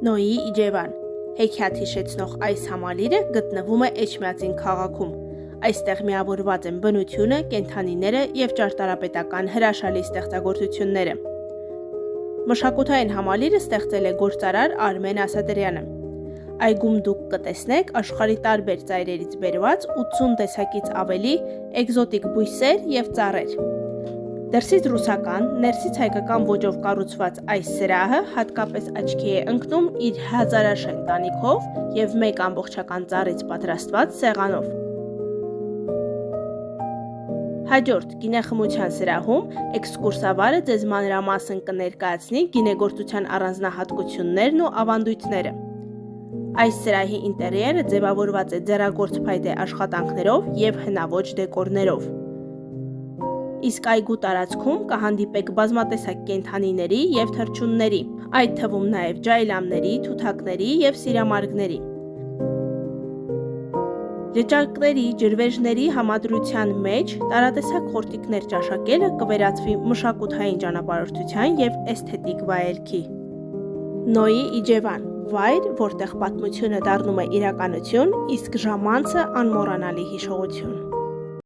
Նոյի Իջևան հեքիաթ հիշեցնող այս համալիրը գտնվում է Էջմիածին քաղաքում։ Այստեղ միավորված են բնությունը, կենդանիները եւ ճարտարապետական հրաշալի ստեղծագործությունները։ Մշակութային համալիրը ստեղծել է գործարար Արմեն Ասատրյանը։ Այգում դուք կտեսնեք աշխարհի տարբեր ծայրերից բերված 80 տեսակից ավելի էկզոտիկ բույսեր եւ ծառեր։ Դրսից ռուսական, ներսից հայկական ոճով կառուցված այս սրահը հատկապես աչքի է ընկնում իր հազարաշեն տանիքով եւ մեկ ամբողջական ծառից պատրաստված սեղանով։ Հաջորդ գինեխմության սրահում էքսկուրսավարը ձեզ մանրամասն կներկայացնի գինեգործության առանձնահատկություններն ու ավանդույթները։ Այս սրահի ինտերիերը ձևավորված է ձեռագործ փայտե աշխատանքներով եւ հնաոճ դեկորներով։ Իսկ այգու տարածքում կհանդիպեք բազմատեսակ կենդանիների եւ թռչունների, այդ թվում նաեւ ջայլամների, թութակների եւ սիրամարգների։ Լճակների, ջրվեժների համադրության մեջ տարատեսակ խորտիկներ ճաշակելը կվերածվի մշակութային ճանապարհորդության եւ էսթետիկ վայելքի։ Նոյի Իջևան վայր, որտեղ պատմությունը դառնում է իրականություն, իսկ ժամանցը անմոռանալի հիշողություն։